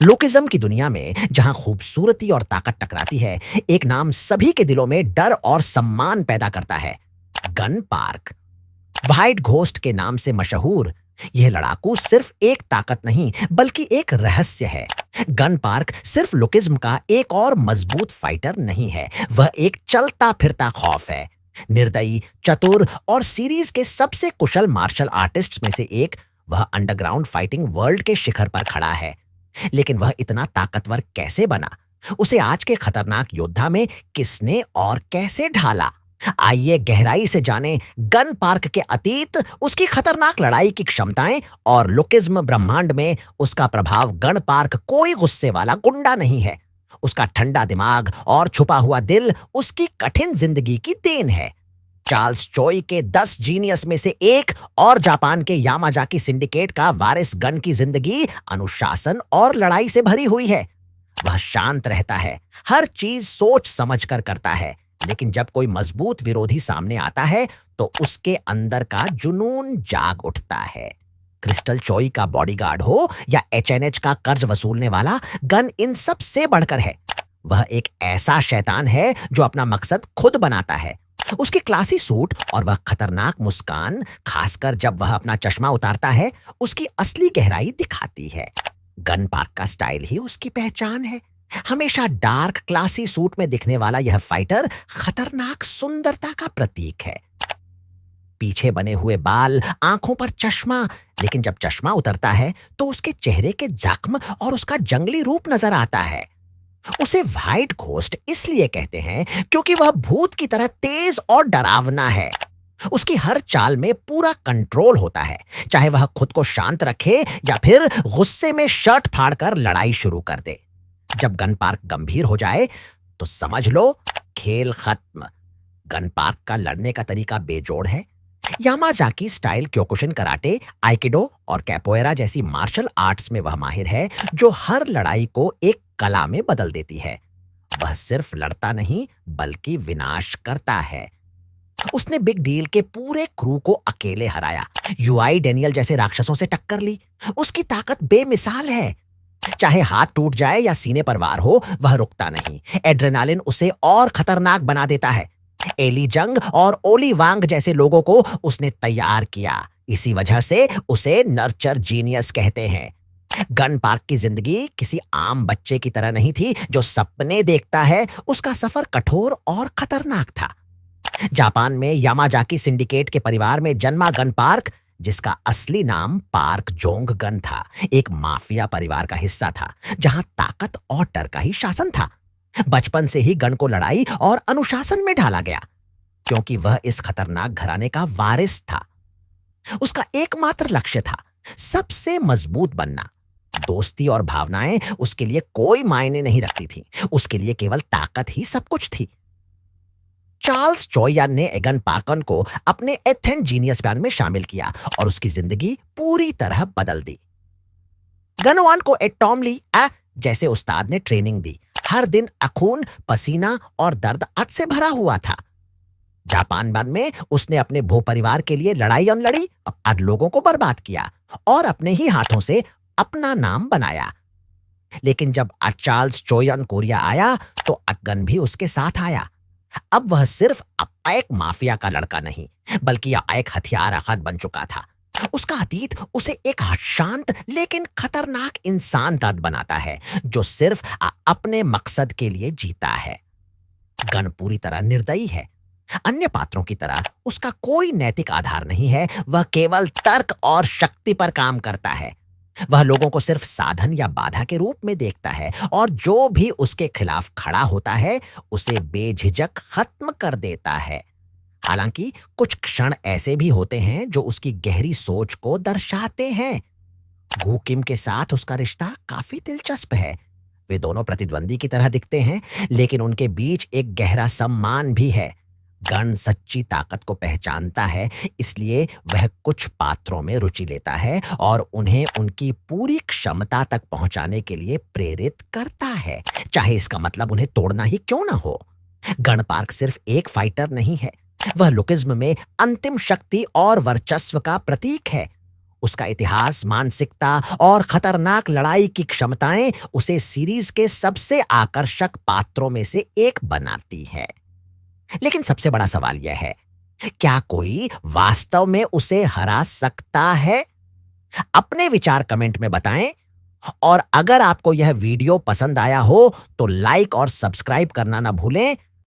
लोकिज्म की दुनिया में जहां खूबसूरती और ताकत टकराती है, एक नाम सभी के दिलों में डर और सम्मान पैदा करता है। Gun park. व्हाइट घोस्ट के नाम से मशहूर यह लड़ाकू सिर्फ एक ताकत नहीं बल्कि एक रहस्य है। गन पार्क सिर्फ लुकिज्म का एक और मजबूत फाइटर नहीं है, वह एक चलता फिरता खौफ है। निर्दयी, चतुर और सीरीज के सबसे कुशल मार्शल आर्टिस्ट में से एक, वह अंडरग्राउंड फाइटिंग वर्ल्ड के शिखर पर खड़ा है। लेकिन वह इतना ताकतवर कैसे बना? उसे आज के खतरनाक योद्धा में किसने और कैसे ढाला? आइए गहराई से जानें गन पार्क के अतीत, उसकी खतरनाक लड़ाई की क्षमताएं और लुकिज्म ब्रह्मांड में उसका प्रभाव। गन पार्क कोई गुस्से वाला गुंडा नहीं है। उसका ठंडा दिमाग और छुपा हुआ दिल उसकी कठिन जिंदगी की देन है। चार्ल्स चोई के 10 जीनियस में से एक और जापान के यामाजाकी सिंडिकेट का वारिस गन की जिंदगी अनुशासन और लड़ाई से भरी हुई है। वह शांत रहता है, हर चीज सोच समझ कर करता है, लेकिन जब कोई मजबूत विरोधी सामने आता है तो उसके अंदर का जुनून जाग उठता है। क्रिस्टल चोई का बॉडीगार्ड हो या एचएनएच का कर्ज वसूलने वाला, गन इन सब से बढ़कर है। वह एक ऐसा शैतान है जो अपना मकसद खुद बनाता है। उसकी क्लासी सूट और वह खतरनाक मुस्कान, खासकर जब वह अपना चश्मा उतारता है, उसकी असली गहराई दिखाती है। गन पार्क का स्टाइल ही उसकी पहचान है। हमेशा डार्क क्लासी सूट में दिखने वाला यह फाइटर खतरनाक सुंदरता का प्रतीक है। पीछे बने हुए बाल, आंखों पर चश्मा, लेकिन जब चश्मा उतरता है तो उसके चेहरे के जख्म और उसका जंगली रूप नजर आता है। उसे व्हाइट घोस्ट इसलिए कहते हैं क्योंकि वह भूत की तरह तेज और डरावना है। उसकी हर चाल में पूरा कंट्रोल होता है, चाहे वह खुद को शांत रखे या फिर गुस्से में शर्ट फाड़कर लड़ाई शुरू कर दे। जब गन पार्क गंभीर हो जाए तो समझ लो खेल खत्म। गन पार्क का लड़ने का तरीका बेजोड़ है। Yamazaki style Kyokushin karate, aikido और कैपोएरा जैसी मार्शल आर्ट्स में वह माहिर है, जो हर लड़ाई को एक कला में बदल देती है। वह सिर्फ लड़ता नहीं बल्कि विनाश करता है। उसने बिग डील के पूरे क्रू को अकेले हराया, यूआई डेनियल जैसे राक्षसों से टक्कर ली। उसकी ताकत बेमिसाल है। चाहे हाथ टूट जाए या सीने पर वार हो, वह रुकता नहीं। एड्रेनालिन उसे और खतरनाक बना देता है। एली जंग और ओली वांग जैसे लोगों को उसने तैयार किया। इसी वजह से उसे नर्चर जीनियस कहते हैं। गन पार्क की जिंदगी किसी आम बच्चे की तरह नहीं थी जो सपने देखता है। उसका सफर कठोर और खतरनाक था। जापान में यामाजाकी सिंडिकेट के परिवार में जन्मा गन पार्क, जिसका असली नाम पार्क जोंग गन था, एक माफिया परिवार का हिस्सा था जहां ताकत और डर का ही शासन था। बचपन से ही गन को लड़ाई और अनुशासन में ढाला गया, क्योंकि वह इस खतरनाक घराने का वारिस था। उसका एकमात्र लक्ष्य था सबसे मजबूत बनना। दोस्ती और भावनाएं उसके लिए कोई मायने नहीं रखती थी। उसके लिए केवल ताकत ही सब कुछ थी। चार्ल्स चोयान ने एगन पार्कन को अपने एथेन जीनियस बैंड में शामिल किया और उसकी जिंदगी पूरी तरह बदल दी। गनवान को एड टॉमली जैसे उस्ताद ने ट्रेनिंग दी। हर दिन खून, पसीना और दर्द अट से भरा हुआ था। जापान बन में उसने अपने भू परिवार के लिए लड़ाई लड़ी और लोगों को बर्बाद किया और अपने ही हाथों से अपना नाम बनाया। लेकिन जब चार्ल्स चोयन कोरिया आया तो अटगन भी उसके साथ आया। अब वह सिर्फ एक माफिया का लड़का नहीं बल्कि एक हथियार अखद बन चुका था। उसका अतीत उसे एक शांत लेकिन खतरनाक इंसान तक बनाता है, जो सिर्फ अपने मकसद के लिए जीता है। गन पूरी तरह निर्दयी है। अन्य पात्रों की तरह उसका कोई नैतिक आधार नहीं है। वह केवल तर्क और शक्ति पर काम करता है। वह लोगों को सिर्फ साधन या बाधा के रूप में देखता है और जो भी उसके खिलाफ खड़ा होता है उसे बेझिझक खत्म कर देता है। हालांकि कुछ क्षण ऐसे भी होते हैं जो उसकी गहरी सोच को दर्शाते हैं। गू किम के साथ उसका रिश्ता काफी दिलचस्प है। वे दोनों प्रतिद्वंदी की तरह दिखते हैं, लेकिन उनके बीच एक गहरा सम्मान भी है। गन सच्ची ताकत को पहचानता है, इसलिए वह कुछ पात्रों में रुचि लेता है और उन्हें उनकी पूरी क्षमता तक पहुंचाने के लिए प्रेरित करता है, चाहे इसका मतलब उन्हें तोड़ना ही क्यों ना हो। गन पार्क सिर्फ एक फाइटर नहीं है, वह लुकिज्म में अंतिम शक्ति और वर्चस्व का प्रतीक है। उसका इतिहास, मानसिकता और खतरनाक लड़ाई की क्षमताएं उसे सीरीज के सबसे आकर्षक पात्रों में से एक बनाती है। लेकिन सबसे बड़ा सवाल यह है, क्या कोई वास्तव में उसे हरा सकता है? अपने विचार कमेंट में बताएं और अगर आपको यह वीडियो पसंद आया हो तो लाइक और सब्सक्राइब करना ना भूलें